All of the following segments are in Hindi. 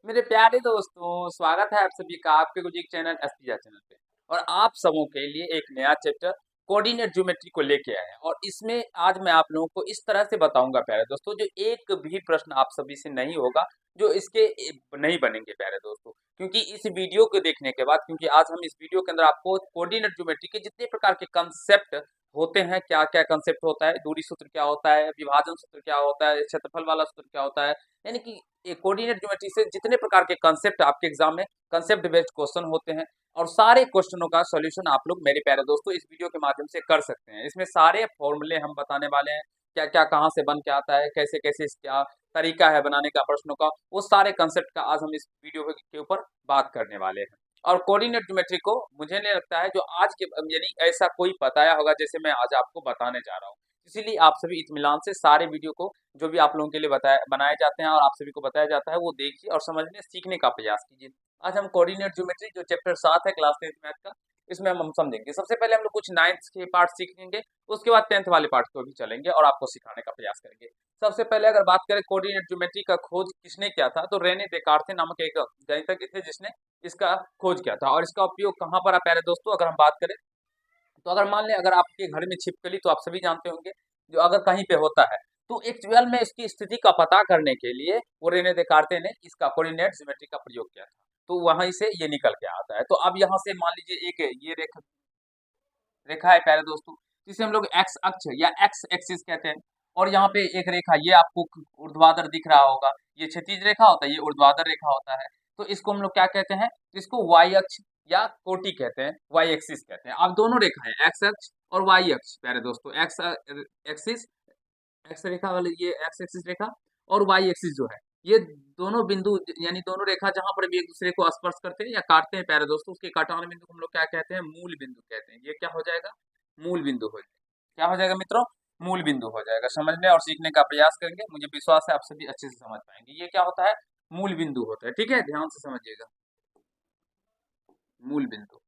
मेरे प्यारे दोस्तों, स्वागत है आप सभी का आपके गुजिक चैनल एसपीजा चैनल पे। और आप सबों के लिए एक नया चैप्टर कोऑर्डिनेट ज्योमेट्री को लेके आए हैं। और इसमें आज मैं आप लोगों को इस तरह से बताऊंगा प्यारे दोस्तों, जो एक भी प्रश्न आप सभी से नहीं होगा, जो इसके नहीं बनेंगे प्यारे दोस्तों। क्योंकि इस वीडियो को देखने के बाद, क्योंकि आज हम इस वीडियो के अंदर आपको कोऑर्डिनेट ज्योमेट्री के जितने प्रकार के कंसेप्ट होते हैं, क्या क्या कंसेप्ट होता है, दूरी सूत्र क्या होता है, विभाजन सूत्र क्या होता है, क्षेत्रफल वाला सूत्र क्या होता है, यानी कि कोऑर्डिनेट ज्योमेट्री से जितने प्रकार के कंसेप्ट आपके एग्जाम में कंसेप्ट बेस्ड क्वेश्चन होते हैं, और सारे क्वेश्चनों का सॉल्यूशन आप लोग मेरे प्यारे दोस्तों इस वीडियो के माध्यम से कर सकते हैं। इसमें सारे फॉर्मूले हम बताने वाले हैं, क्या क्या कहाँ से बन के आता है, कैसे कैसे क्या तरीका है बनाने का प्रश्नों का, वो सारे कंसेप्ट का आज हम इस वीडियो के ऊपर बात करने वाले हैं। और कोऑर्डिनेट ज्योमेट्री को मुझे नहीं लगता है जो आज के यानी ऐसा कोई बताया होगा जैसे मैं आज आपको बताने जा रहा हूँ। इसीलिए आप सभी इत्मीनान से सारे वीडियो को जो भी आप लोगों के लिए बताया बनाए जाते हैं और आप सभी को बताया जाता है वो देखिए और समझने सीखने का प्रयास कीजिए। आज हम कोऑर्डिनेट ज्योमेट्री जो चैप्टर 7 है क्लास 10th मैथ का, इसमें हम समझेंगे। सबसे पहले हम लोग कुछ 9th के पार्ट सीखेंगे, उसके बाद 10th वाले पार्ट को भी चलेंगे और आपको सिखाने का प्रयास करेंगे। सबसे पहले अगर बात करें कोऑर्डिनेट ज्योमेट्री का खोज किसने किया था, तो रेने देकार्ते नामक एक गणितज्ञ थे जिसने इसका खोज किया था। और इसका उपयोग कहाँ पर है प्यारे दोस्तों, अगर हम बात करें तो अगर मान लें अगर आपके घर में छिपकली, तो आप सभी जानते होंगे, जो अगर कहीं पे होता है तो एक्चुअल में इसकी स्थिति का पता करने के लिए वो रेने देकार्ते ने इसका कोऑर्डिनेट ज्योमेट्री का प्रयोग किया था। तो वहीं से ये निकल के आता है। तो अब यहाँ से मान लीजिए एक ये रेखा रेखा है प्यारे दोस्तों, जिसे हम लोग एक्स अक्ष या एक्स एक्सिस कहते हैं। और यहाँ पे एक रेखा ये आपको ऊर्ध्वाधर दिख रहा होगा, ये क्षैतिज रेखा होता है, ये ऊर्ध्वाधर रेखा होता है। तो इसको हम लोग क्या कहते हैं, इसको वाई अक्ष या कोटि कहते हैं, वाई एक्सिस कहते हैं। अब दोनों रेखा है, एक्स अक्ष और वाई अक्ष प्यारे दोस्तों, एक्स एक्सिस, एक्स रेखा वाले ये एक्स एक्सिस रेखा, और वाई एक्सिस जो है, ये दोनों बिंदु यानी दोनों रेखा जहां पर भी एक दूसरे को स्पर्श करते हैं या काटते हैं प्यारे दोस्तों, उसके काटान बिंदु को हम लोग क्या कहते हैं, मूल बिंदु कहते हैं। ये क्या हो जाएगा, मूल बिंदु हो जाएगा। क्या हो जाएगा मित्रों, मूल बिंदु हो जाएगा। समझने और सीखने का प्रयास करेंगे, मुझे विश्वास है आप सभी अच्छे से समझ पाएंगे। ये क्या होता है, मूल बिंदु होता है। ठीक है, ध्यान से समझिएगा, मूल बिंदु,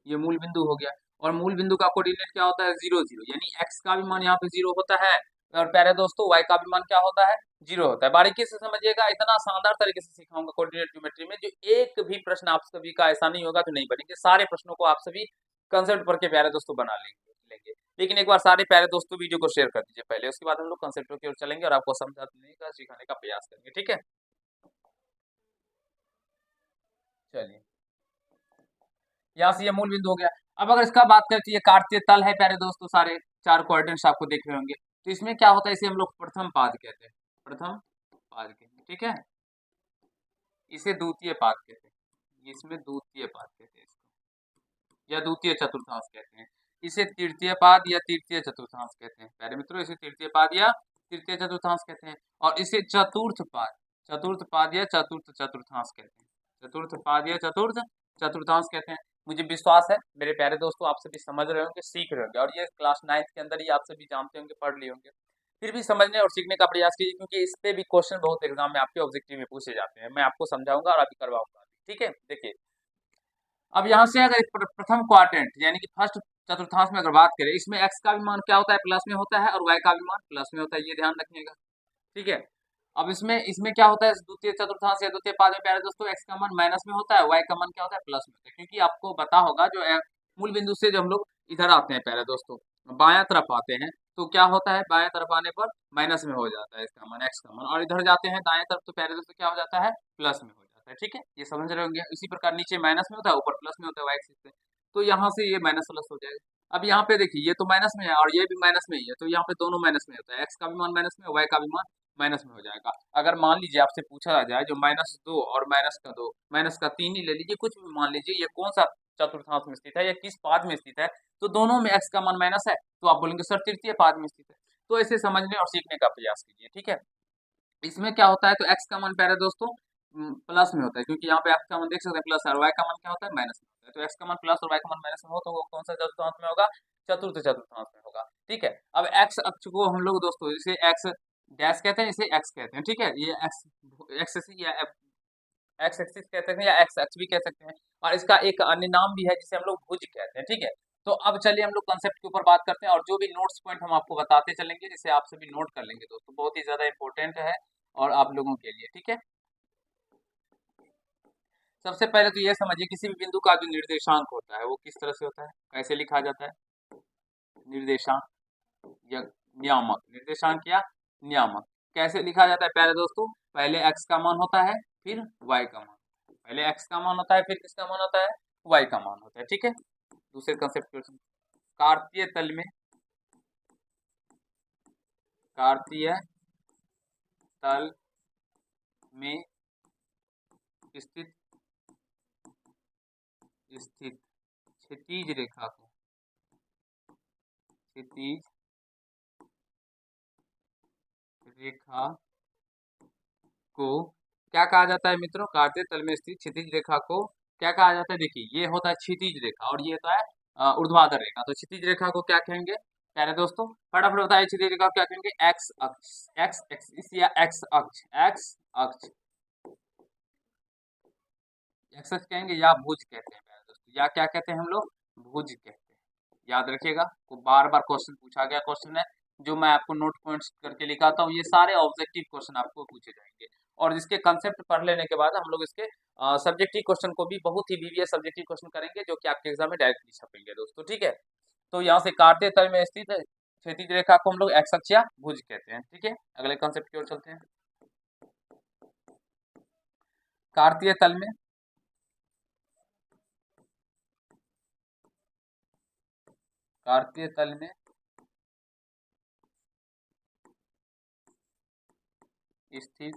ये मूल बिंदु हो गया। और मूल बिंदु का कोऑर्डिनेट क्या होता है, 0 0, यानी एक्स का भी मान यहाँ पे 0 होता है, और प्यारे दोस्तों वाई का भी मान क्या होता है, 0 होता है। बारीकी से समझिएगा, इतना शानदार तरीके से सिखाऊंगा कोऑर्डिनेट ज्योमेट्री में, जो एक भी प्रश्न आप सभी का ऐसा नहीं होगा जो नहीं बनेंगे। सारे प्रश्नों को आप सभी कंसेप्ट पढ़ के प्यारे दोस्तों बना लेंगे। लेकिन एक बार सारे प्यारे दोस्तों वीडियो को शेयर कर दीजिए पहले, उसके बाद हम लोग कंसेप्टों की ओर चलेंगे और आपको समझाने का सिखाने का प्रयास करेंगे। ठीक है, चलिए, यहाँ से ये मूल बिंदु हो गया। अब अगर इसका बात करें तो ये काटते तल है प्यारे दोस्तों, सारे चार कोऑर्डिनेट्स आपको देख रहे होंगे। तो इसमें क्या होता है, इसे हम लोग प्रथम पाद कहते हैं, प्रथम पाद कहते हैं। ठीक है, इसे द्वितीय पाद कहते हैं, इसमें द्वितीय पाद कहते हैं इसको, या द्वितीय चतुर्थांश कहते हैं। इसे तृतीय पाद या तृतीय चतुर्थांश कहते हैं प्यारे मित्रों, इसे तृतीय पाद या तृतीय चतुर्थांश कहते हैं। और इसे चतुर्थ पाद, चतुर्थ पाद या चतुर्थ चतुर्थांश कहते हैं, चतुर्थ पाद या चतुर्थ चतुर्थांश कहते हैं। मुझे विश्वास है मेरे प्यारे दोस्तों आप सभी समझ रहे होंगे, सीख रहे होंगे, और ये क्लास 9th के अंदर ही आप सभी जानते होंगे, पढ़ लिए होंगे। फिर भी समझने और सीखने का प्रयास कीजिए, क्योंकि इस पे भी क्वेश्चन बहुत एग्जाम में आपके ऑब्जेक्टिव में पूछे जाते हैं। मैं आपको समझाऊंगा और अभी करवाऊंगा। ठीक है, देखिए, अब यहाँ से अगर प्रथम क्वाड्रेंट यानी कि फर्स्ट चतुर्थांश में अगर बात करें, इसमें एक्स का भी मान क्या होता है, प्लस में होता है, और वाई का भी मान प्लस में होता है, ये ध्यान रखिएगा। ठीक है, अब इसमें इसमें क्या होता है, द्वितीय चतुर्थांश या द्वितीय पाद में प्यारे दोस्तों एक्स का मान माइनस में होता है, वाई का मान क्या होता है, प्लस में होता है। क्योंकि आपको पता होगा जो मूल बिंदु से जब हम लोग इधर आते हैं प्यारे दोस्तों, बायां तरफ आते हैं, तो क्या होता है, बायां तरफ आने पर माइनस में हो जाता है इसका मान, एक्स का मान, और इधर जाते हैं दाएं तरफ तो प्यारे दोस्तों क्या हो जाता है, प्लस में हो जाता है। ठीक है, ये समझ रहे होंगे। इसी प्रकार नीचे माइनस में होता है, ऊपर प्लस में होता है वाई एक्सिस पे, तो यहाँ से ये माइनस प्लस हो जाएगा। अब यहाँ पे देखिए, ये तो माइनस में है और ये भी माइनस में ही है, तो यहाँ पे दोनों माइनस में होता है, एक्स का भी मान माइनस में, वाई का भी मान माइनस में हो जाएगा। अगर मान लीजिए आपसे पूछा जाए जो -2 और -2, -3 ही ले लीजिए, कुछ भी मान लीजिए, ये कौन सा चतुर्थांश में स्थित है या किस पाद में स्थित है, तो दोनों में एक्स का मान माइनस है, तो आप बोलेंगे सर तृतीय पाद में स्थित है। तो ऐसे समझने और सीखने का प्रयास कीजिए। ठीक है, इसमें क्या होता है, तो एक्स का मान प्यारे दोस्तों प्लस में होता है, क्योंकि यहाँ पे एक्स का मान देख सकते हैं प्लस है, और वाई का मान क्या होता है, माइनस में होता है। तो एक्स का मान प्लस और वाई का मान माइनस में हो, तो वो कौन सा चतुर्थांश में होगा, चतुर्थ चतुर्थांश में होगा। ठीक है, अब एक्स अक्ष को हम लोग दोस्तों इसे एक्स डैश कहते हैं, इसे एक्स कहते हैं। ठीक है, ये एक्स एक्स या एक्स एक्सिस कह सकते हैं या एक्स अक्ष भी कह सकते हैं, और इसका एक अन्य नाम भी है जिसे हम लोग भुज कहते हैं। ठीक है, तो अब चलिए हम लोग कंसेप्ट के ऊपर बात करते हैं और जो भी नोट्स पॉइंट हम आपको बताते चलेंगे, जिसे आप सभी नोट कर लेंगे दोस्तों, बहुत ही ज्यादा इंपॉर्टेंट है और आप लोगों के लिए, ठीक है। सबसे पहले तो ये समझिए, किसी भी बिंदु का जो निर्देशांक होता है वो किस तरह से होता है, कैसे लिखा जाता है। निर्देशांक या नियामक, निर्देशांक या नियामक कैसे लिखा जाता है प्यारे दोस्तों। पहले x का मान होता है, फिर y का मान। पहले x का मान होता है, फिर किसका मान होता है, y का मान होता है, ठीक है। दूसरे कंसेप्ट क्वेश्चन, कार्तीय तल में, कार्तीय तल में स्थित स्थित क्षैतिज रेखा को, क्षैतिज रेखा को क्या कहा जाता है मित्रों। कार्तीय तल में स्थित क्षैतिज रेखा को क्या कहा जाता है। देखिए ये होता है क्षैतिज रेखा और ये होता है ऊर्ध्वाधर रेखा। तो क्षैतिज रेखा को क्या कहेंगे प्यारे दोस्तों, फटाफट बताइए। क्षैतिज रेखा को क्या कहेंगे, एक्स अक्ष, एक्स एक्सिस या एक्स अक्ष, एक्स अक्ष, एक्स अक्ष कहेंगे या भुज कहते हैं प्यारे दोस्तों, या क्या कहते हैं हम लोग, भुज कहते हैं। याद रखिएगा, को बार बार क्वेश्चन पूछा गया क्वेश्चन है, जो मैं आपको नोट पॉइंट्स करके लिखाता हूँ, ये सारे ऑब्जेक्टिव क्वेश्चन आपको पूछे जाएंगे। और इसके कंसेप्ट पढ़ लेने के बाद हम लोग इसके सब्जेक्टिव क्वेश्चन को भी बहुत ही वीवीएस सब्जेक्टिव क्वेश्चन करेंगे, जो कि आपके एग्जाम में डायरेक्टली छपेंगे दोस्तों, ठीक है। तो यहाँ से कार्तीय तल में स्थित क्षैतिज रेखा को हम लोग एक्स अक्ष या भुज कहते हैं, ठीक है। अगले कंसेप्ट की ओर चलते हैं। कार्तीय तल में, कार्तीय तल में स्थित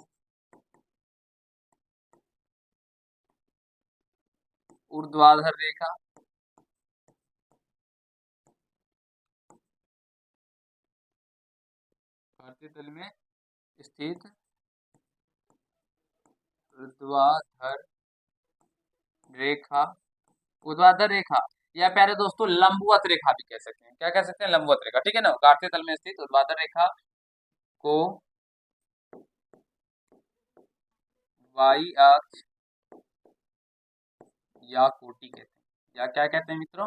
ऊर्ध्वाधर रेखा, कार्तीय तल में स्थित ऊर्ध्वाधर रेखा, ऊर्ध्वाधर रेखा या प्यारे दोस्तों लंबवत रेखा भी कह सकते हैं। क्या कह सकते हैं, लंबवत रेखा, ठीक है ना। कार्तीय तल में स्थित ऊर्ध्वाधर रेखा को वाई अक्ष या कोटि कहते हैं, या क्या कहते हैं मित्रों,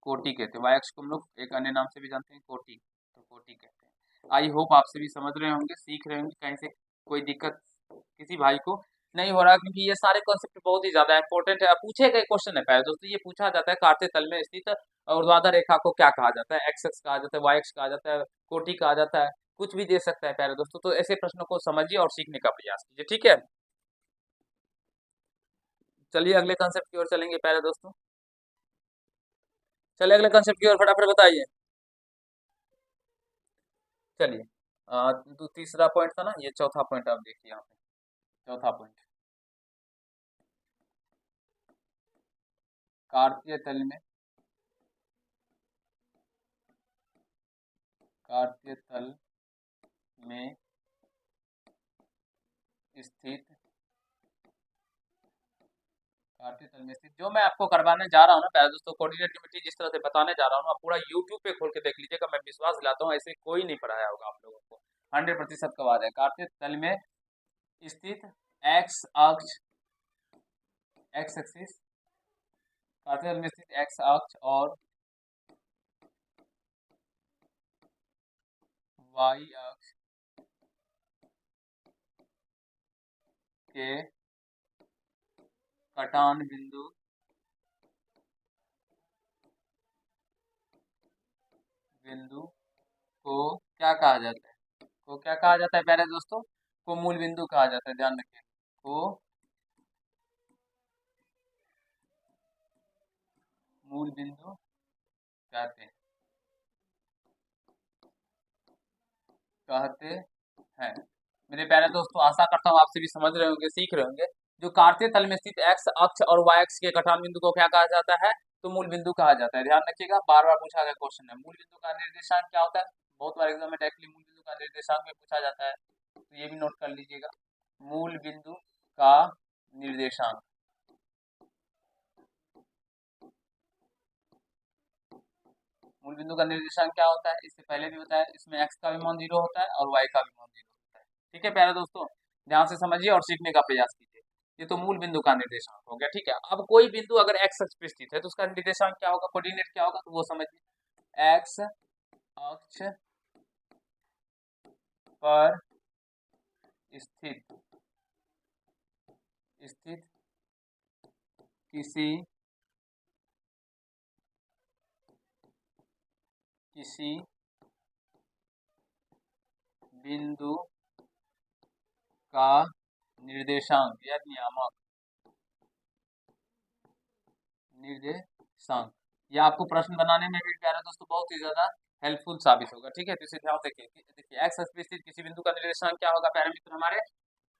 कोटि कहते हैं। वाई अक्ष को हम लोग एक अन्य नाम से भी जानते हैं, कोटि, तो कोटि कहते हैं। आई होप आप सभी समझ रहे होंगे, सीख रहे होंगे, कहीं से कोई दिक्कत किसी भाई को नहीं हो रहा, क्योंकि ये सारे कॉन्सेप्ट बहुत ही ज्यादा इंपॉर्टेंट है। पूछे गए क्वेश्चन है पहले दोस्तों, ये पूछा जाता है कार्तीय तल में स्थित ऊर्ध्वाधर रेखा को क्या कहा जाता है, एक्स अक्ष कहा जाता है, वाई अक्ष कहा जाता है, कोटि कहा जाता है, कुछ भी दे सकता है प्यारे दोस्तों। तो ऐसे प्रश्नों को समझिए और सीखने का प्रयास कीजिए, ठीक है। चलिए अगले कंसेप्ट की ओर चलेंगे प्यारे दोस्तों। चलिए अगले कंसेप्ट की ओर फटाफट बताइए। चलिए तो तीसरा पॉइंट था ना, ये चौथा पॉइंट आप देखिए यहाँ पे, चौथा पॉइंट, कार्तीय तल में, कार्तीय तल में स्थित, कार्तीय तल में स्थित, जो मैं आपको करवाने जा रहा हूँ ना प्यारे दोस्तों, कोऑर्डिनेट ज्योमेट्री जिस तरह से बताने जा रहा हूँ, आप पूरा यूट्यूब पे खोल के देख लीजिएगा। मैं विश्वास दिलाता हूँ ऐसे कोई नहीं पढ़ाया होगा आप लोगों को, 100% का वादा है। कार्तीय तल में स्थित एक्स अक्ष, एक्स एक्सिस, कार्तीय तल में स्थित एक्स अक्ष और वाई अक्ष के कटान बिंदु, बिंदु को क्या कहा जाता है, को क्या कहा जाता है प्यारे दोस्तों, को मूल बिंदु कहा जाता है, ध्यान रखिए, को मूल बिंदु कहते हैं, कहते हैं। मेरे प्यारे दोस्तों आशा करता हूँ आप सभी समझ रहे होंगे, सीख रहे होंगे। जो कार्तीय तल में स्थित एक्स अक्ष और वाई अक्ष के कटान बिंदु को क्या कहा जाता है, तो मूल बिंदु कहा जाता है। ध्यान रखिएगा, बार बार पूछा गया क्वेश्चन है, मूल बिंदु का निर्देशांक क्या होता है। बहुत बार एग्जाम में डायरेक्टली मूल बिंदु का निर्देशांक में पूछा जाता है, तो ये भी नोट कर लीजिएगा, मूल बिंदु का निर्देशांक। मूल बिंदु का निर्देशांक क्या होता है, इससे पहले भी बताया, इसमें एक्स का भी मान 0 होता है और वाई का भी मान 0 होता है, ठीक है प्यारे दोस्तों। ध्यान से समझिए और सीखने का प्रयास कीजिए। ये तो मूल बिंदु का निर्देशांक हो गया। ठीक है, अब कोई बिंदु अगर एक्स अक्ष पे स्थित है तो उसका निर्देशांक क्या होगा, कोऑर्डिनेट क्या होगा, तो वो समझिए। एक्स अक्ष पर स्थित स्थित किसी किसी बिंदु का निर्देशांक या निर्देशांक, ये आपको प्रश्न बनाने में भी प्यारे दोस्तों बहुत ही ज्यादा हेल्पफुल साबित होगा। ठीक है, तो इसे ध्यान देखिए। देखिए एक्स अक्ष पे स्थित किसी बिंदु का निर्देशांक क्या होगा प्यारे मित्र हमारे,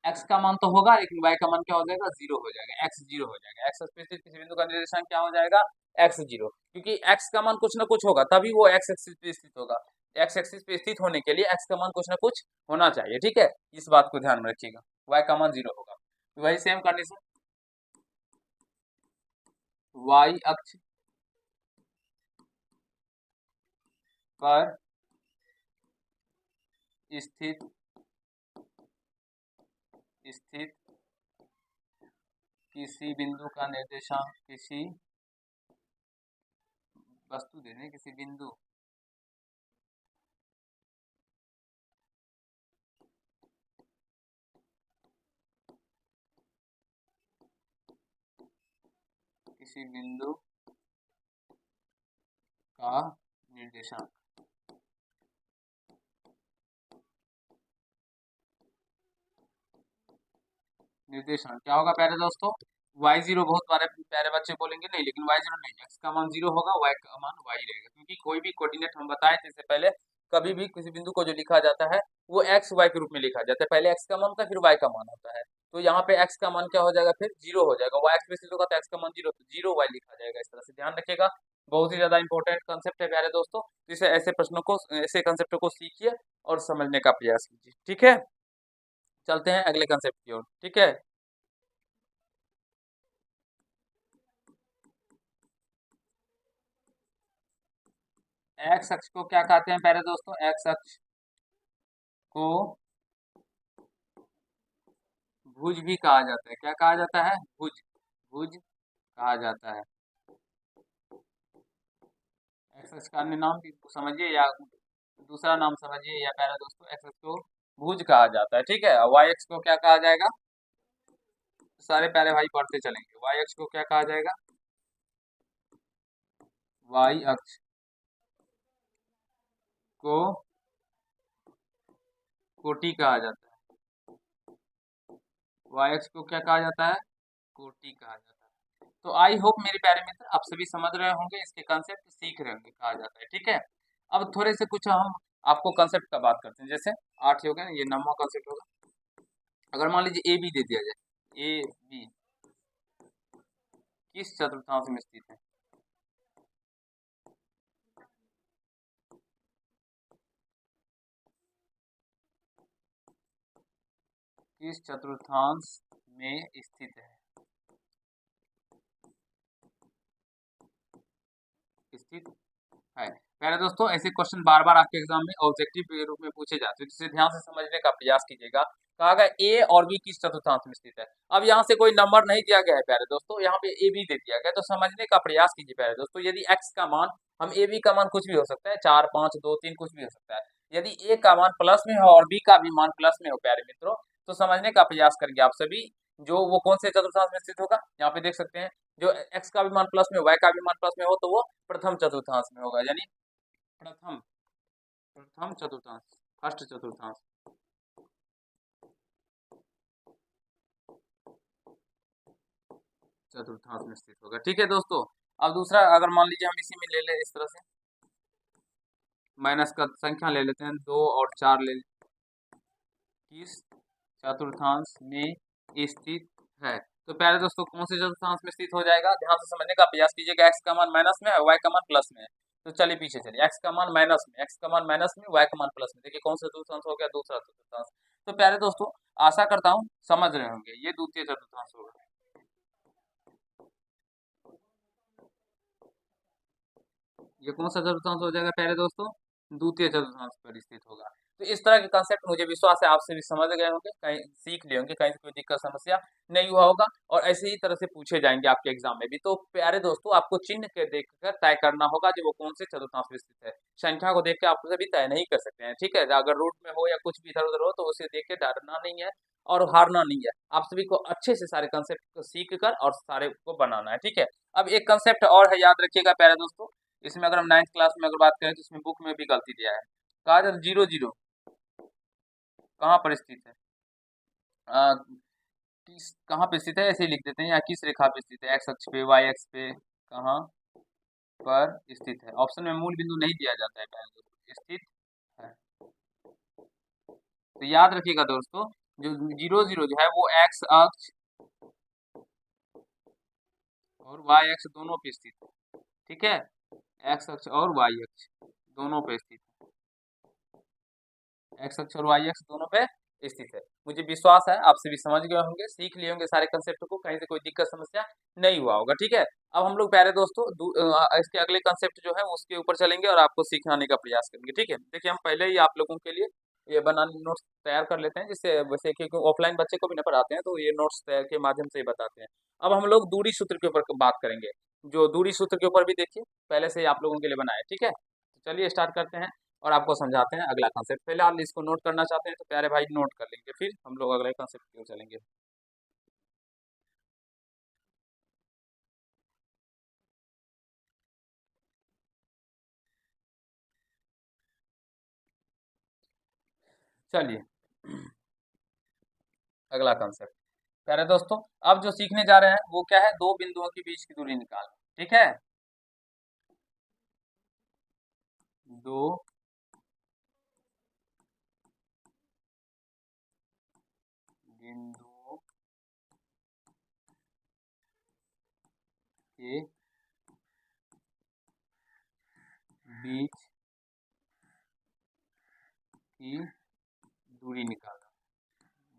एक्स का मान तो होगा लेकिन वाई का मान क्या हो जाएगा, जीरो हो जाएगा, एक्स जीरो हो जाएगा। एक्स अक्ष पे स्थित किसी बिंदु का निर्देशांक क्या हो जाएगा, एक्स जीरो, क्योंकि एक्स का मान कुछ ना कुछ होगा तभी वो एक्स एक्सिस पे स्थित होगा। एक्स एक्सिस पे स्थित होने के लिए एक्स का मान कुछ ना कुछ होना चाहिए। ठीक है, इस बात को ध्यान में रखिएगा, वाई का मान जीरो होगा। तो वही सेम कंडीशन, वाई अक्ष पर स्थित स्थित किसी बिंदु का निर्देशांक, किसी वस्तु दे दें, किसी बिंदु किसी बिंदु का निर्देशांक, निर्देशांक क्या होगा प्यारे दोस्तों, वाई जीरो। बहुत बारे प्यारे बच्चे बोलेंगे नहीं, लेकिन वाई जीरो नहीं, एक्स का मान जीरो होगा, वाई का मान वाई रहेगा, क्योंकि कोई भी कोऑर्डिनेट हम बताए थे इससे पहले, कभी भी किसी बिंदु को जो लिखा जाता है वो एक्स वाई के रूप में लिखा जाता है, पहले एक्स का मान होता है फिर वाई का मान होता है। तो यहाँ पे एक्स का मान क्या हो जाएगा, फिर जीरो हो जाएगा, वाई एक्स पे स्थित होगा तो एक्स का मान जीरो, तो जीरो वाई लिखा जाएगा। इस तरह से ध्यान रखिएगा, बहुत ही ज्यादा इंपॉर्टेंट कंसेप्ट है प्यारे दोस्तों। तो इसे ऐसे प्रश्नों को, ऐसे कंसेप्ट को सीखिए और समझने का प्रयास कीजिए। ठीक है, चलते हैं अगले कंसेप्ट की ओर। ठीक है, एक्स अक्ष को क्या कहते हैं प्यारे दोस्तों, एक्स अक्ष को भुज भी कहा जाता है। क्या कहा जाता है, भुज, भुज कहा जाता है। एक्स अक्ष का अन्य नाम भी समझिए या दूसरा नाम समझिए, या प्यारे दोस्तों एक्स अक्ष को भुज कहा जाता है। ठीक है, वाई अक्ष को क्या कहा जाएगा, सारे प्यारे भाई पढ़ते चलेंगे। वाई अक्ष को क्या कहा जाएगा, वाई अक्ष को कोटि कहा जाता है। वाई अक्ष को क्या कहा जाता है, कोटि कहा जाता है। तो आई होप मेरे प्यारे मित्र आप सभी समझ रहे होंगे, इसके कंसेप्ट सीख रहे होंगे, कहा जाता है। ठीक है, अब थोड़े से कुछ हम आपको कंसेप्ट का बात करते हैं। जैसे आठ हो गया ना, ये 9वां कंसेप्ट होगा। अगर मान लीजिए ए बी दे दिया जाए, ए बी किस चतुर्थांश में स्थित है, किस चतुर्थांश में स्थित स्थित है। पहले दोस्तों ऐसे क्वेश्चन बार बार आपके एग्जाम में ऑब्जेक्टिव के रूप में पूछे जाते हैं, जिसे ध्यान से समझने का प्रयास कीजिएगा। कहा गया ए और बी किस चतुर्थांश में स्थित है। अब यहाँ से कोई नंबर नहीं दिया गया है प्यारे दोस्तों, यहाँ पे ए बी दे दिया गया, तो समझने का प्रयास कीजिए प्यारे दोस्तों। यदि एक्स का मान, हम ए बी का मान कुछ भी हो सकता है, 4 5 2 3 कुछ भी हो सकता है। यदि ए का मान प्लस में हो और बी का भी मान प्लस में हो प्यारे मित्रों, तो समझने का प्रयास करेंगे आप सभी, जो वो कौन से चतुर्थांश में स्थित होगा। यहाँ पे देख सकते हैं, जो एक्स का भी मान प्लस में, वाई का भी मान प्लस में हो, तो वो प्रथम चतुर्थांश में होगा, यानी प्रथम प्रथम चतुर्थांश, फर्स्ट चतुर्थांश, चतुर्थांश में स्थित होगा। ठीक है दोस्तों, अब दूसरा अगर मान लीजिए हम इसी में ले ले, इस तरह से माइनस का संख्या ले लेते हैं, 2 और 4 ले लेते हैं, किस चतुर्थांश में स्थित है। तो प्यारे दोस्तों कौन से चतुर्थांश में स्थित हो जाएगा, ध्यान से समझने का प्रयास कीजिएगा। एक्स का मान माइनस में है, वाई का मान प्लस में है, तो चलिए पीछे चलिए। एक्स का मान माइनस में, एक्स का मान माइनस में, वाई का मान प्लस में, देखिए कौन सा चतुर्थांश हो गया, दूसरा चतुर्थांश। तो प्यारे दोस्तों आशा करता हूँ समझ रहे होंगे, ये द्वितीय चतुर्थांश होगा। ये कौन सा चतुर्थांश हो जाएगा प्यारे दोस्तों, द्वितीय चतुर्थांश पर स्थित होगा। तो इस तरह के कंसेप्ट मुझे विश्वास है आप सभी समझ गए होंगे, कहीं सीख लिए होंगे, कहीं से कोई दिक्कत समस्या नहीं हुआ होगा और ऐसे ही तरह से पूछे जाएंगे आपके एग्जाम में भी। तो प्यारे दोस्तों, आपको चिन्ह के देखकर तय करना होगा जो वो कौन से चतुर्थांश में स्थित है। संख्या को देख के आप सभी तय नहीं कर सकते हैं, ठीक है। अगर रूट में हो या कुछ भी इधर उधर हो तो उसे देख के डरना नहीं है और हारना नहीं है। आप सभी को अच्छे से सारे कंसेप्ट को सीख कर और सारे को बनाना है, ठीक है। अब एक कंसेप्ट और है, याद रखिएगा प्यारे दोस्तों। इसमें अगर हम 9th क्लास में अगर बात करें तो इसमें बुक में भी गलती दिया है। कहा जाए 0 0 कहाँ पर स्थित है, आ, किस कहाँ पे स्थित है ऐसे ही लिख देते हैं, या किस रेखा पे स्थित है, एक्स अक्ष पे, वाई अक्ष पे, कहाँ पर स्थित है। ऑप्शन में मूल बिंदु नहीं दिया जाता है प्यारे दोस्तों, स्थित है। तो याद रखिएगा दोस्तों, जो 0 0 जो है वो एक्स अक्ष और वाई अक्ष दोनों पे स्थित है, ठीक है। एक्स अक्ष और वाई अक्ष दोनों पे स्थित है, एक्स अक्ष और वाई अक्ष दोनों पे स्थित है। मुझे विश्वास है आप सभी समझ गए होंगे, सीख लिए होंगे सारे कंसेप्ट को, कहीं से कोई दिक्कत समस्या नहीं हुआ होगा, ठीक है। अब हम लोग प्यारे दोस्तों इसके अगले कंसेप्ट जो है उसके ऊपर चलेंगे और आपको सिखाने का प्रयास करेंगे, ठीक है। देखिए हम पहले ही आप लोगों के लिए ये बनाने नोट्स तैयार कर लेते हैं, जिससे वैसे क्योंकि ऑफलाइन बच्चे को भी न पढ़ाते हैं तो ये नोट्स तैयार के माध्यम से ही बताते हैं। अब हम लोग दूरी सूत्र के ऊपर बात करेंगे, जो दूरी सूत्र के ऊपर भी देखिए पहले से ही आप लोगों के लिए बनाया है, ठीक है। तो चलिए स्टार्ट करते हैं और आपको समझाते हैं अगला कंसेप्ट। पहले आप इसको नोट करना चाहते हैं तो प्यारे भाई नोट कर लेंगे, फिर हम लोग अगले कंसेप्ट की ओर चलेंगे। चलिए अगला कंसेप्ट प्यारे दोस्तों, अब जो सीखने जा रहे हैं वो क्या है, दो बिंदुओं के बीच की दूरी निकालना, ठीक है। दो बिंदुओं के बीच की दूरी निकालना,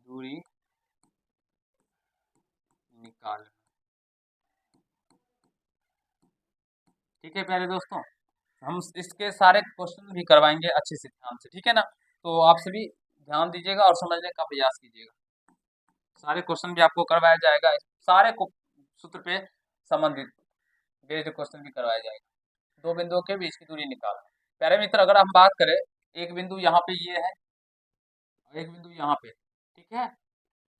दूरी निकालना, ठीक है प्यारे दोस्तों। हम इसके सारे क्वेश्चन भी करवाएंगे अच्छे से ध्यान से, ठीक है ना। तो आप सभी ध्यान दीजिएगा और समझने का प्रयास कीजिएगा। सारे क्वेश्चन भी आपको करवाया जाएगा, सारे को सूत्र पे संबंधित बेस्ड क्वेश्चन भी करवाया जाएगा। दो बिंदुओं के बीच की दूरी निकालना। प्यारे मित्र, अगर हम बात करें, एक बिंदु यहाँ पे ये है और एक बिंदु यहाँ पे, ठीक है।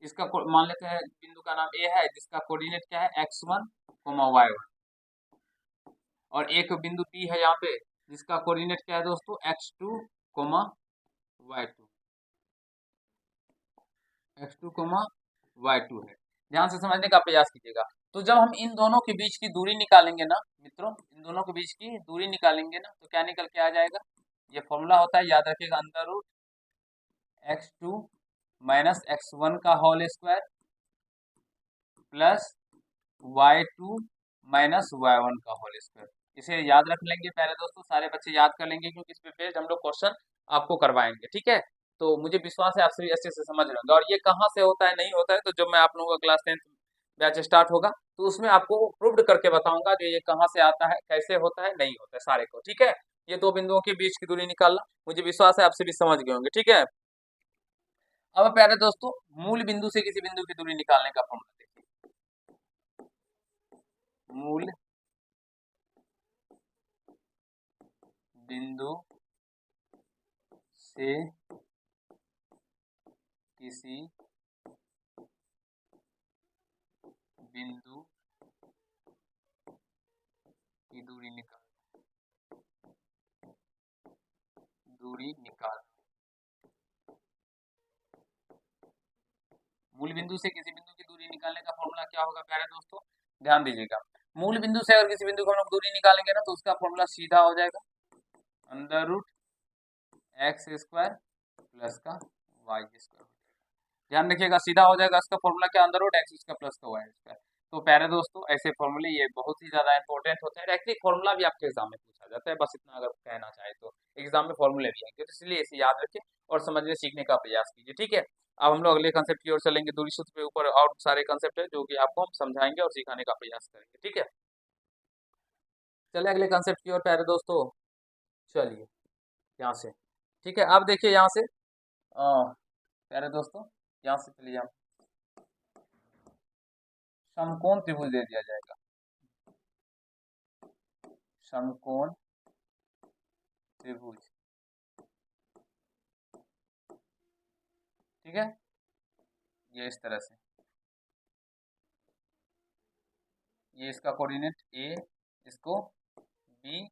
इसका मान लेते हैं बिंदु का नाम ए है, जिसका कोऑर्डिनेट क्या है, x1 y1, और एक बिंदु बी है यहाँ पे जिसका कोऑर्डिनेट क्या है दोस्तों, x2 y2, x2 y2 है। ध्यान से समझने का प्रयास कीजिएगा। तो जब हम इन दोनों के बीच की दूरी निकालेंगे ना मित्रों, इन दोनों के बीच की दूरी निकालेंगे ना तो क्या निकल के आ जाएगा, ये फॉर्मूला होता है, याद रखिएगा, under root x2 minus x1 का whole square plus y2 minus y1 का होल स्क्वायर। इसे याद रख लेंगे प्यारे दोस्तों, सारे बच्चे याद कर लेंगे क्योंकि इस पे बेस्ड हम लोग क्वेश्चन आपको करवाएंगे, ठीक है। तो मुझे विश्वास है आप सभी अच्छे से समझ रहे होंगे। और ये कहाँ से होता है नहीं होता है तो जब मैं आप लोगों का क्लास 10th बैच स्टार्ट होगा तो उसमें आपको प्रूव्ड करके बताऊंगा कि ये कहाँ से आता है, कैसे होता है, नहीं होता है सारे को, ठीक है। ये दो बिंदुओं के बीच की दूरी निकालना, मुझे विश्वास है आप सभी समझ गए होंगे, ठीक है। अब प्यारे दोस्तों, मूल बिंदु से किसी बिंदु की दूरी निकालने का फॉर्मूला देखिए। मूल बिंदु से किसी बिंदु की दूरी निकाल। मूल बिंदु से किसी बिंदु की दूरी निकालने का फॉर्मूला क्या होगा प्यारे दोस्तों, ध्यान दीजिएगा। मूल बिंदु से अगर किसी बिंदु को हम लोग दूरी निकालेंगे ना तो उसका फॉर्मूला सीधा हो जाएगा under root X square plus का वाई स्क्वायर। ध्यान रखिएगा, सीधा हो जाएगा, इसका फॉर्मूला क्या, under root X square plus का वाई स्क्वायर। तो प्यारे दोस्तों, ऐसे फॉर्मूले ये बहुत ही ज्यादा इंपॉर्टेंट होते हैं। डायरेक्टली फॉर्मूला भी आपके एग्जाम में पूछा जाता है, बस इतना अगर कहना चाहे तो एग्जाम में फॉर्मूले भी आएंगे, तो इसलिए इसे याद रखें और समझने सीखने का प्रयास कीजिए, ठीक है। अब हम लोग अगले कंसेप्ट की ओर चलेंगे, दूरी सूत्र के ऊपर और सारे कंसेप्ट है जो कि आपको हम समझाएंगे और सिखाने का प्रयास करेंगे, ठीक है। चलिए अगले कंसेप्ट की ओर प्यारे दोस्तों, चलिए यहाँ से ठीक है, अब देखिए यहाँ से प्यारे दोस्तों, यहाँ से चलिए हम समकोण त्रिभुज दे दिया जाएगा। समकोण त्रिभुज, ठीक है, ये इस तरह से, ये इसका कोऑर्डिनेट ए, इसको बी,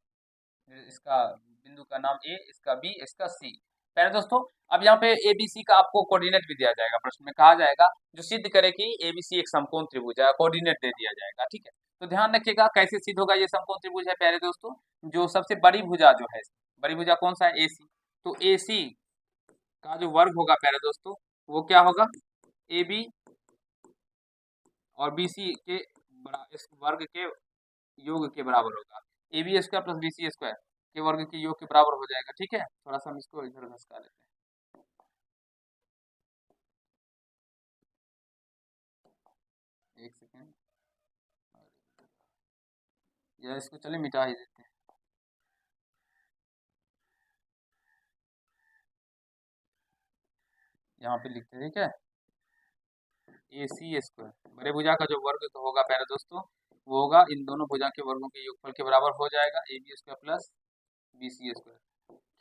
इसका बिंदु का नाम ए, इसका बी, इसका सी। पहले दोस्तों अब यहाँ पे ए बी सी का आपको कोऑर्डिनेट भी दिया जाएगा, प्रश्न में कहा जाएगा जो सिद्ध करे कि ए बी सी एक समकोण त्रिभुज है, कोऑर्डिनेट दे दिया जाएगा। ठीक है, तो ध्यान रखिएगा कैसे सिद्ध होगा ये समकोण त्रिभुज है प्यारे दोस्तों। जो सबसे बड़ी भुजा जो है, बड़ी भुजा कौन सा है, ए सी, तो ए सी का जो वर्ग होगा प्यारे दोस्तों वो क्या होगा, ए बी और बी सी के इस वर्ग के योग के बराबर होगा। A B square plus B C square के वर्ग के योग के बराबर हो जाएगा। ठीक है, थोड़ा सा हम इसको इधर घसका लेते हैं, एक सेकेंड, या इसको चले मिटा ही देते हैं। यहाँ पे लिखते हैं, ठीक है, ए सी स्क्वायर बड़े भुजा का जो वर्ग तो होगा प्यारे दोस्तों वो होगा इन दोनों भुजा के वर्गों के योगफल के बराबर हो जाएगा, A B square plus B C square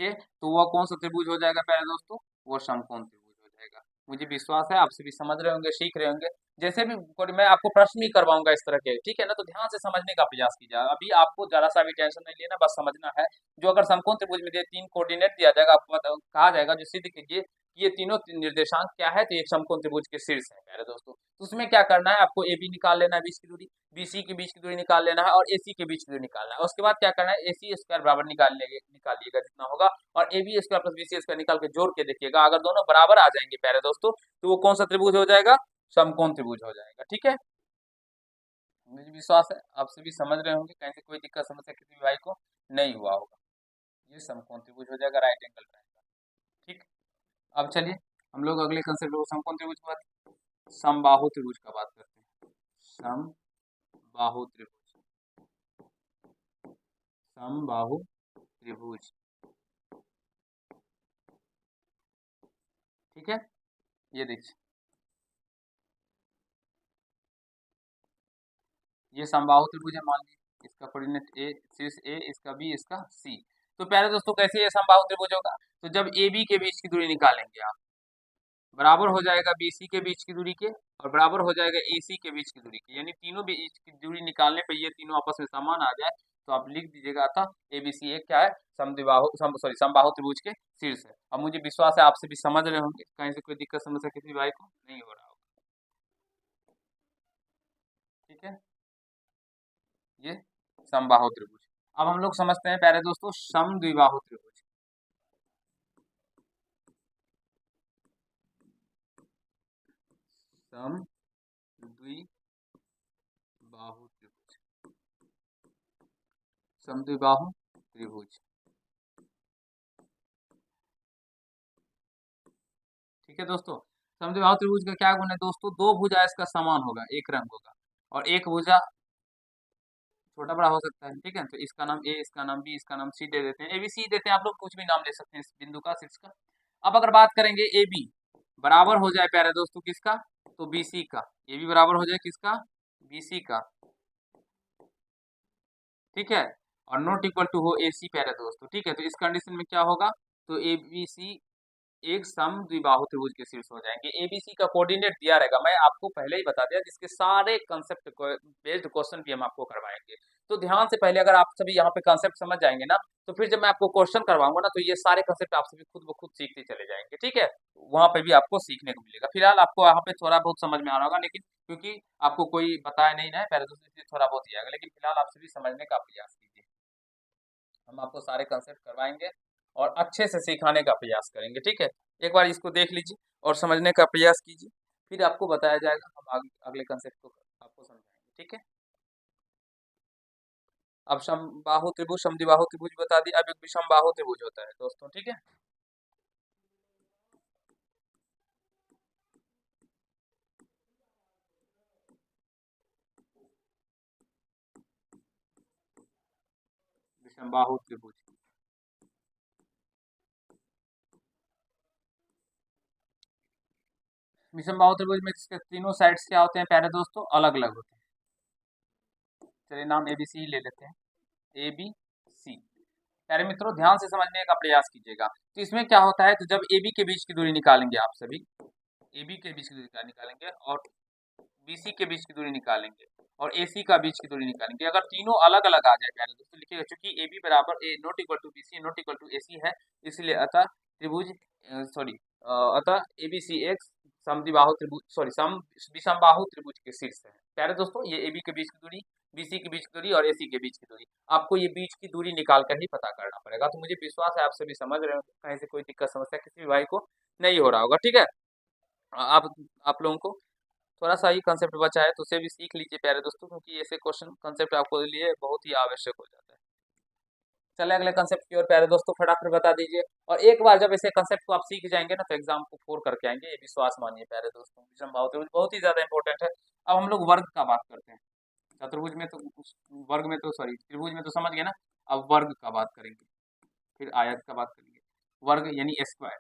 के। तो वह कौन सा त्रिभुज हो जाएगा प्यारे दोस्तों, वो समकोण त्रिभुज हो जाएगा। मुझे विश्वास है आप सभी समझ रहे होंगे, सीख रहे होंगे। जैसे भी मैं आपको प्रश्न भी करवाऊंगा इस तरह के, ठीक है ना, तो ध्यान से समझने का प्रयास कीजिए। अभी आपको जरा सा भी टेंशन नहीं लेना, बस समझना है। जो अगर समकोण त्रिभुज में तीन कोऑर्डिनेट दिया जाएगा, आपको कहा जाएगा जो सिद्ध कीजिए ये तीनों निर्देशांक क्या है, तो एक समकोण त्रिभुज के शीर्ष है प्यारे दोस्तों। तो उसमें क्या करना है, आपको ए बी निकाल लेना है, बीच की दूरी, बी सी के बीच की दूरी निकाल लेना है, और ए सी के बीच की दूरी निकालना है। उसके बाद क्या करना है, ए सी स्क्वायर बराबर निकालिएगा जितना होगा, और A B square plus B C square निकाल के जोड़ के देखिएगा, अगर दोनों बराबर आ जाएंगे प्यारे दोस्तों तो वो कौन सा त्रिभुज हो जाएगा, समकोण त्रिभुज हो जाएगा। ठीक है, मुझे विश्वास है आप सभी समझ रहे होंगे, कहीं से कोई दिक्कत समस्या किसी भी भाई को नहीं हुआ होगा। ये समकोण त्रिभुज हो जाएगा, राइट एंगल ट्रायंगल। ठीक, अब चलिए हम लोग अगले कंसेप्ट को समकोण त्रिभुज की बात, समबाहु त्रिभुज का बात करते हैं। समबाहु त्रिभुज, समबाहु त्रिभुज, ठीक है, ये देखिए ये समबाहु त्रिभुज है, मान लीजिए इसका कोऑर्डिनेट ए, शीर्ष ए, इसका बी, इसका सी। तो प्यारे दोस्तों कैसे ये समबाहु त्रिभुज होगा, तो जब ए बी के बीच की दूरी निकालेंगे आप, बराबर हो जाएगा बी सी के बीच की दूरी के, और बराबर हो जाएगा ए सी के बीच की दूरी के, यानी तीनों बीच की दूरी निकालने पर ये तीनों आपस में समान आ जाए तो आप लिख दीजिएगा था ए बी सी एक क्या है, समद्विबाहु सॉरी समबाहु त्रिभुज के शीर्ष है। अब मुझे विश्वास है आप सभी समझ रहे होंगे, कहीं से कोई दिक्कत समस्या किसी भाई को नहीं हो रहा होगा। ठीक है, ये समबाहु त्रिभुज। अब हम लोग समझते हैं प्यारे दोस्तों समद्विबाहु त्रिभुज। समद्विबाहु त्रिभुज, समद्विबाहु त्रिभुज, ठीक है दोस्तों। समद्विबाहु त्रिभुज का क्या गुण है दोस्तों, दो भुजा इसका समान होगा, एक रंग होगा, और एक भुजा छोटा बड़ा हो सकता है। ठीक है, तो इसका नाम ए, इसका नाम बी, इसका नाम सी दे देते हैं, ए बी सी देते हैं, आप लोग कुछ भी नाम दे सकते हैं इस बिंदु का, शीर्ष का। अब अगर बात करेंगे ए बी बराबर हो जाए प्यारे दोस्तों किसका, तो बी सी का, ए बी बराबर हो जाए किसका, बी सी का, ठीक है, और नॉट इक्वल टू हो ए सी प्यारे दोस्तों। ठीक है, तो इस कंडीशन में क्या होगा, तो ए बी सी एक समद्विबाहु त्रिभुज के शीर्ष हो जाएंगे। एबीसी का कोऑर्डिनेट दिया रहेगा, मैं आपको पहले ही बता दिया, जिसके सारे कंसेप्ट बेस्ड क्वेश्चन भी हम आपको करवाएंगे। तो ध्यान से पहले अगर आप सभी यहाँ पे कंसेप्ट समझ जाएंगे ना, तो फिर जब मैं आपको क्वेश्चन करवाऊंगा ना, तो ये सारे कंसेप्ट आप सभी खुद ब खुद सीखते चले जाएंगे। ठीक है, वहां पे भी आपको सीखने को मिलेगा। फिलहाल आपको यहाँ पे थोड़ा बहुत समझ में आ रहा होगा, लेकिन क्योंकि आपको कोई बताया नहीं ना है पहले, दूसरी चीज थोड़ा बहुत ही आएगा, लेकिन फिलहाल आप सभी समझने का प्रयास कीजिए। हम आपको सारे कंसेप्ट करवाएंगे और अच्छे से सिखाने का प्रयास करेंगे। ठीक है, एक बार इसको देख लीजिए और समझने का प्रयास कीजिए, फिर आपको बताया जाएगा, हम अगले कंसेप्ट को आपको समझाएंगे। ठीक है, अब समबाहु त्रिभुज समद्विबाहु त्रिभुज बता दिए, अब एक विषमबाहु त्रिभुज होता है दोस्तों। ठीक है, विषमबाहु त्रिभुज, विषमबाहु त्रिभुज में इसके तीनों साइड्स क्या होते हैं प्यारे दोस्तों, अलग अलग होते हैं। चलिए नाम ए बी सी ले लेते हैं, ए बी सी। प्यारे मित्रों ध्यान से समझने का प्रयास कीजिएगा। तो इसमें क्या होता है, तो जब ए बी के बीच की दूरी निकालेंगे आप सभी, ए बी के बीच की दूरी निकालेंगे और BC के बीच की दूरी निकालेंगे और AC का बीच की दूरी निकालेंगे, अगर तीनों अलग अलग आ जाए प्यारे दोस्तों लिखिएगा, क्योंकि AB बराबर ए not equal to BC not equal to AC है, इसलिए अतः त्रिभुज सॉरी अतः ABC एक समद्विबाहु त्रिभुज सॉरी सम विषमबाहु त्रिभुज के शीर्ष है। प्यारे दोस्तों ये AB के बीच की दूरी, BC के बीच की दूरी और AC के बीच की दूरी, आपको ये बीच की दूरी निकाल कर ही पता करना पड़ेगा। तो मुझे विश्वास है आप सभी समझ रहे हो, कहीं से कोई दिक्कत समस्या किसी भी भाई को नहीं हो रहा होगा, ठीक है। आप लोगों को थोड़ा सा ही कंसेप्ट बचा है तो उसे भी सीख लीजिए प्यारे दोस्तों, क्योंकि ऐसे क्वेश्चन कंसेप्ट आपको लिए बहुत ही आवश्यक हो जाता है। चले अगले कंसेप्ट की ओर प्यारे दोस्तों, फटाफट बता दीजिए। और एक बार जब ऐसे कंसेप्ट को आप सीख जाएंगे ना तो एग्जाम को फोर करके आएंगे, ये विश्वास मानिए प्यारे दोस्तों। विषमबाहु त्रिभुज बहुत ही ज्यादा इंपॉर्टेंट है। अब हम लोग वर्ग का बात करते हैं। चतुर्भुज में तो वर्ग में तो सॉरी त्रिभुज में तो समझ गए ना, अब वर्ग का बात करेंगे, फिर आयत का बात करेंगे। वर्ग यानी स्क्वायर,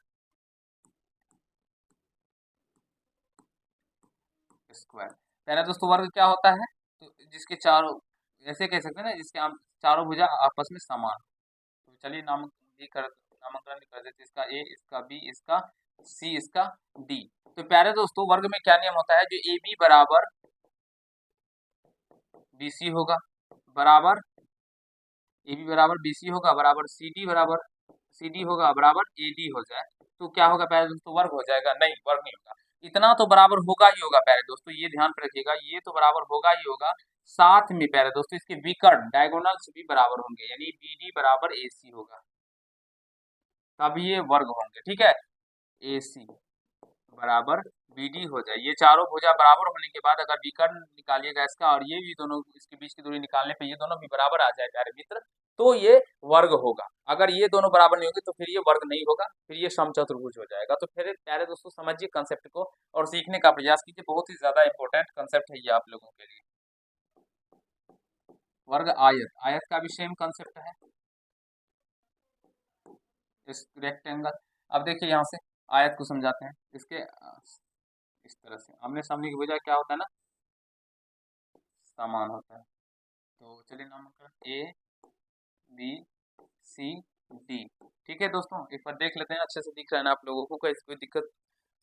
स्क्वायर प्यारे दोस्तों वर्ग क्या होता है, तो जिसके चारों ऐसे कह सकते हैं ना, जिसके हम चारों भुजा आपस में समान। तो चलिए नामकरण भी कर देते हैं, इसका ए, इसका बी, इसका सी, इसका डी। तो प्यारे दोस्तों वर्ग में क्या नियम होता है, जो ए बी बराबर बी सी होगा, बराबर ए बी बराबर बी सी होगा, बराबर सी डी होगा, बराबर ए डी हो जाए तो क्या होगा प्यारे दोस्तों, वर्ग हो जाएगा? नहीं, वर्ग नहीं होगा। इतना तो बराबर होगा ही होगा प्यारे दोस्तों, ये ध्यान पे रखिएगा, ये तो बराबर होगा ही होगा। साथ में प्यारे दोस्तों इसके विकर्ण डायगोनल्स भी बराबर होंगे, यानी बी डी बराबर ए सी होगा, तब ये वर्ग होंगे, ठीक है। ए सी बराबर बी डी हो जाए, ये चारों भुजा बराबर होने के बाद अगर विकर्ण निकालिएगा इसका और ये भी दोनों इसके बीच की दूरी निकालने पे ये दोनों भी बराबर आ जाए प्यारे मित्र, तो ये वर्ग होगा। अगर ये दोनों बराबर नहीं होंगे तो फिर ये वर्ग नहीं होगा, फिर ये समचतुर्भुज हो जाएगा। तो फिर प्यारे दोस्तों समझिए कंसेप्ट को और सीखने का प्रयास कीजिए, बहुत ही ज्यादा इंपॉर्टेंट कंसेप्ट है ये आप लोगों के लिए। वर्ग आयत, आयत का भी सेम कंसेप्ट है, इस रेक्टेंगल। अब देखिए यहाँ से आयत को समझाते हैं, इसके इस तरह से आमने सामने की भुजा क्या होता है ना, समान होता है। तो चलिए नामकरण ए बी सी डी, ठीक है दोस्तों। एक बार देख लेते हैं, अच्छे से दिख रहा है ना आप लोगों को, कोई दिक्कत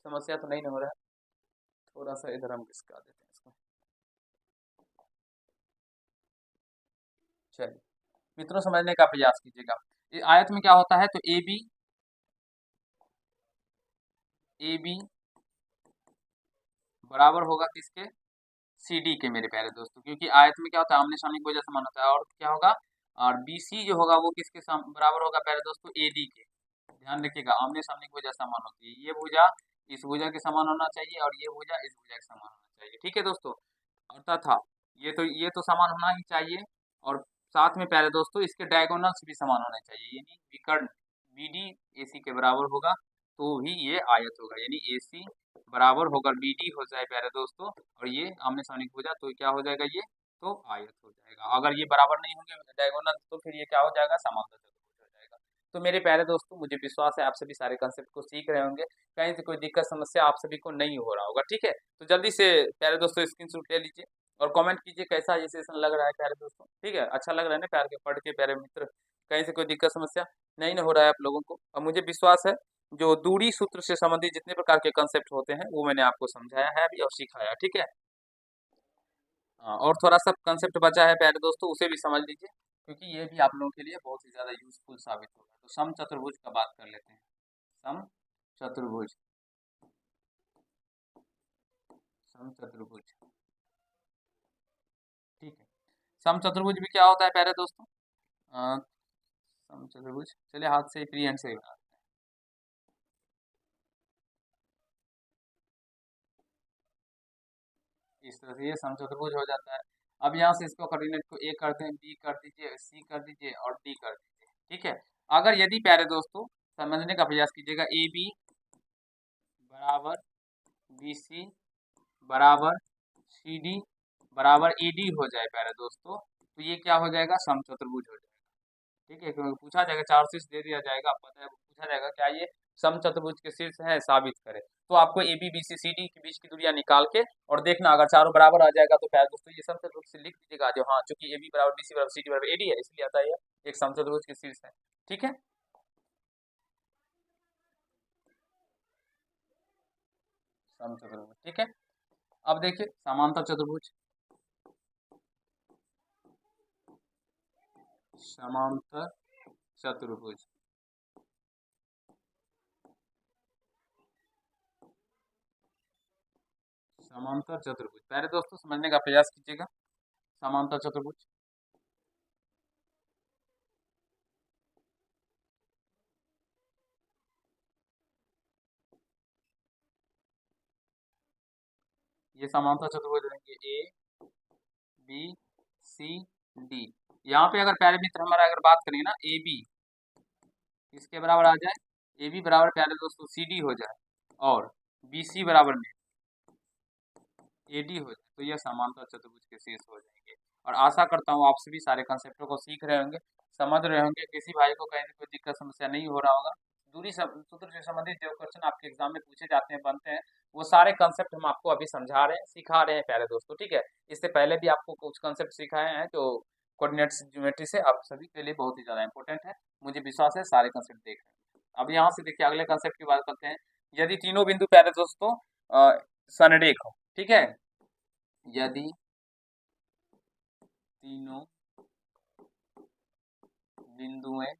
समस्या तो नहीं हो रहा है। थोड़ा सा इधर हम इसका देते हैं इसको। चलिए मित्रों समझने का प्रयास कीजिएगा। आयत में क्या होता है, तो ए बी बराबर होगा किसके, सी डी के मेरे प्यारे दोस्तों, क्योंकि आयत में क्या होता है आमने सामने की वजह समान होता है। और क्या होगा, और बी सी जो होगा वो किसके बराबर होगा प्यारे दोस्तों, ए डी के। ध्यान रखिएगा आमने सामने की वजह समान होती है, ये भुजा इस भुजा के समान होना चाहिए और ये भुजा इस भुजा के समान होना चाहिए, ठीक है दोस्तों। और तथा ये तो समान होना ही चाहिए, और साथ में प्यारे दोस्तों इसके डायगोनल्स भी समान होने चाहिए, यानी विकर्ण बी डी ए सी के बराबर होगा तो ही ये आयत होगा, यानी ए सी बराबर होकर बी डी हो जाए प्यारे दोस्तों, और ये आमने सामने की भुजा, तो क्या हो जाएगा, ये तो आयत हो जाएगा। अगर ये बराबर नहीं होंगे डायगोनल तो फिर ये क्या हो जाएगा, समांतर चतुर्भुज हो जाएगा। तो मेरे प्यारे दोस्तों मुझे विश्वास है आप सभी सारे कंसेप्ट को सीख रहे होंगे, कहीं से कोई दिक्कत समस्या आप सभी को नहीं हो रहा होगा, ठीक है। तो जल्दी से प्यारे दोस्तों स्क्रीनशॉट ले लीजिए और कमेंट कीजिए कैसा ये सेशन लग रहा है प्यारे दोस्तों, ठीक है। अच्छा लग रहा है ना प्यार के पढ़ के प्यारे मित्र, कहीं से कोई दिक्कत समस्या नहीं ना हो रहा है आप लोगों को। और मुझे विश्वास है जो दूरी सूत्र से संबंधित जितने प्रकार के कंसेप्ट होते हैं वो मैंने आपको समझाया है अभी और सिखाया, ठीक है। हाँ, और थोड़ा सा कंसेप्ट बचा है प्यारे दोस्तों, उसे भी समझ लीजिए, क्योंकि ये भी आप लोगों के लिए बहुत ही ज्यादा यूजफुल साबित होगा। तो सम चतुर्भुज का बात कर लेते हैं, सम चतुर्भुज, सम चतुर्भुज, ठीक है। सम चतुर्भुज भी क्या होता है प्यारे दोस्तों, सम चतुर्भुज चलिए हाथ से फ्री हैंड से ही बना देते हैं। इस तरह से ये सम चतुर्भुज हो जाता है। अब यहाँ से इसको कोऑर्डिनेट को ए करते हैं, बी कर दीजिए, सी कर दीजिए और डी कर दीजिए, ठीक है। अगर यदि प्यारे दोस्तों समझने का प्रयास कीजिएगा, ए बी बराबर बी सी बराबर सी डी बराबर ए डी हो जाए प्यारे दोस्तों, तो ये क्या हो जाएगा, सम चतुर्भुज हो जाएगा, ठीक है। क्योंकि पूछा जाएगा 4 से दे दिया जाएगा, आप पता है पूछा जाएगा क्या ये समचतुर्भुज के शीर्ष हैं साबित करें। तो आपको A B B C C D के बीच की दूरियां निकाल के और देखना, अगर चारों बराबर आ जाएगा तो प्यारे दोस्तों ये समचतुर्भुज से लिख दीजिएगा, जो हाँ चूंकि ए बी बराबर बी सी बराबर सी डी बराबर ए डी है इसलिए आता है एक समचतुर्भुज के शीर्ष है। ठीक है, समचतुर्भुज। ठीक है, अब देखिए समांतर चतुर्भुज, समांतर चतुर्भुज, समांतर चतुर्भुज प्यारे दोस्तों समझने का प्रयास कीजिएगा। समांतर चतुर्भुज, ये समांतर चतुर्भुज रहेंगे ए बी सी डी। यहाँ पे अगर प्यारे मित्र हमारा अगर बात करें ना, ए बी किसके बराबर आ जाए, ए बी बराबर प्यारे दोस्तों सी डी हो जाए और बी सी बराबर में ए डी हो जाए, तो यह समांतर चतुर्भुज के शीर्ष हो जाएंगे। और आशा करता हूँ आप सभी सारे कंसेप्टों को सीख रहे होंगे, समझ रहे होंगे, किसी भाई को कहीं कोई दिक्कत समस्या नहीं हो रहा होगा। सूत्र से संबंधित जो क्वेश्चन आपके एग्जाम में पूछे जाते हैं, बनते हैं, वो सारे कंसेप्ट हम आपको अभी समझा रहे हैं, सिखा रहे हैं प्यारे दोस्तों। ठीक है, इससे पहले भी आपको कुछ कंसेप्ट सिखाए हैं जो कोऑर्डिनेट ज्योमेट्री से आप सभी के लिए बहुत ही ज्यादा इंपॉर्टेंट है, मुझे विश्वास है सारे कंसेप्ट देख रहे हैं। अब यहाँ से देखिए अगले कंसेप्ट की बात करते हैं। यदि तीनों बिंदु प्यारे दोस्तों संरेख हो, ठीक है, यदि तीनों बिंदुएं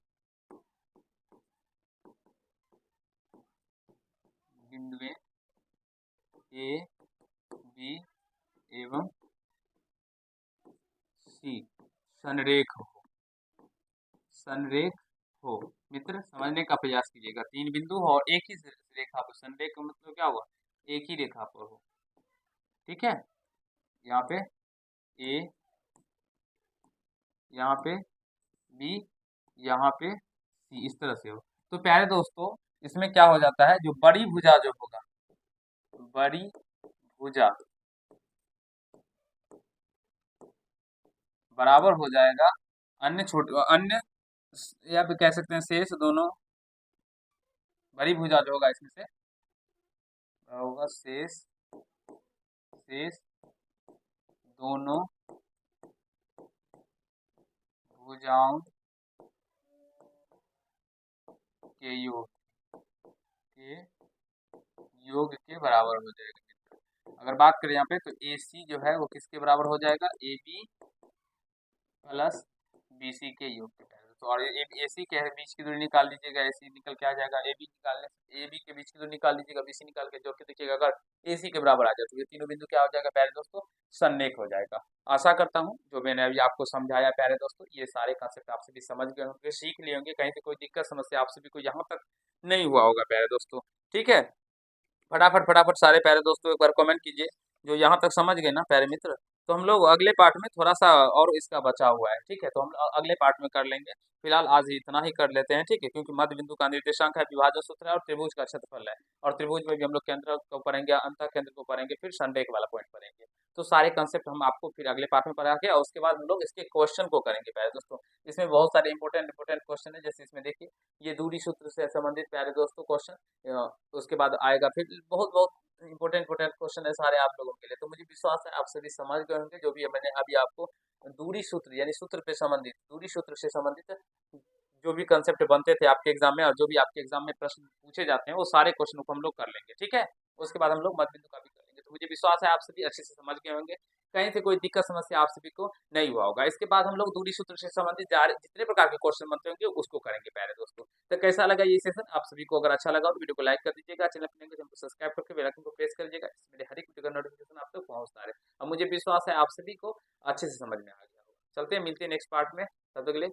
ए बी एवं सी संरेख हो, संरेख हो, मित्र समझने का प्रयास कीजिएगा। तीन बिंदु हो और एक ही रेखा पर, संरेख का मतलब क्या हुआ, एक ही रेखा पर हो। ठीक है, यहाँ पे ए, यहाँ पे बी, यहाँ पे सी, इस तरह से हो। तो प्यारे दोस्तों इसमें क्या हो जाता है, जो बड़ी भुजा जो होगा, बड़ी भुजा बराबर हो जाएगा अन्य छोटे, अन्य या फिर कह सकते हैं शेष दोनों, बड़ी भुजा जो होगा इसमें से होगा शेष, शेष दोनों भुजाओं के योग के योग के बराबर हो जाएगा। अगर बात करें यहाँ पे तो ए सी जो है वो किसके बराबर हो जाएगा, A B plus B C के योग के बराबर। तो और ए सी के बीच की दूरी निकाल लीजिएगा, ए सी निकल के आ जाएगा, ए बी निकालने से ए बी के बीच की दूरी निकाल लीजिएगा, बी सी निकाल के जोड़ के देखिएगा, अगर ए सी के बराबर आ जाए तो ये तीनों बिंदु क्या हो जाएगा प्यारे दोस्तों, सन्नेक हो जाएगा। आशा करता हूँ जो मैंने अभी आपको समझाया प्यारे दोस्तों, ये सारे कंसेप्ट आप सभी समझ गए होंगे, सीख लिए होंगे, कहीं से कोई दिक्कत समस्या आप सभी को यहाँ तक नहीं हुआ होगा प्यारे दोस्तों। ठीक है, फटाफट फटाफट सारे प्यारे दोस्तों एक बार कमेंट कीजिए जो यहाँ तक समझ गए ना प्यारे मित्र। तो हम लोग अगले पार्ट में थोड़ा सा और इसका बचा हुआ है, ठीक है, तो हम अगले पार्ट में कर लेंगे। फिलहाल आज इतना ही कर लेते हैं, ठीक है, क्योंकि मध्य बिंदु का निर्देशांक है, विभाजन सूत्र है और त्रिभुज का क्षेत्रफल है, और त्रिभुज में भी हम लोग केंद्र को पढ़ेंगे, अंतः केंद्र को पढ़ेंगे, फिर संरेख वाला पॉइंट पढ़ेंगे। तो सारे कंसेप्ट हम आपको फिर अगले पार्ट में पढ़ा के और उसके बाद हम लोग इसके क्वेश्चन को करेंगे प्यारे दोस्तों। इसमें बहुत सारे इंपॉर्टेंट इंपॉर्टेंट क्वेश्चन है, जैसे इसमें देखिए ये दूरी सूत्र से संबंधित प्यारे दोस्तों क्वेश्चन, उसके बाद आएगा फिर बहुत बहुत इंपॉर्टेंट इंपॉर्टेंट क्वेश्चन है सारे आप लोगों के लिए। तो मुझे विश्वास है आप सभी समझ गए होंगे जो भी मैंने अभी आपको दूरी सूत्र यानी सूत्र पे संबंधित, दूरी सूत्र से संबंधित जो भी कंसेप्ट बनते थे आपके एग्जाम में और जो भी आपके एग्जाम में प्रश्न पूछे जाते हैं वो सारे क्वेश्चनों को हम लोग कर लेंगे। ठीक है, उसके बाद हम लोग मध्य बिंदु का भी कर लेंगे। तो मुझे विश्वास है आप सभी अच्छे से समझ गए होंगे, कहीं से कोई दिक्कत समस्या आप सभी को नहीं हुआ होगा। इसके बाद हम लोग दूरी सूत्र से संबंधित जितने प्रकार के क्वेश्चन बनते होंगे उसको करेंगे प्यारे दोस्तों। तो कैसा लगा ये सेशन, आप सभी को अगर अच्छा लगा तो वीडियो को लाइक कर दीजिएगा, चैनल पर नए तो सब्सक्राइब करके बेल आइकन को प्रेस कर दीजिएगा, इससे मेरे हर एक वीडियो का नोटिफिकेशन आप तक पहुंचता रहे। और मुझे विश्वास है आप सभी को अच्छे से समझ में आ गया होगा। चलते हैं, मिलते हैं नेक्स्ट पार्ट में, तब तक के लिए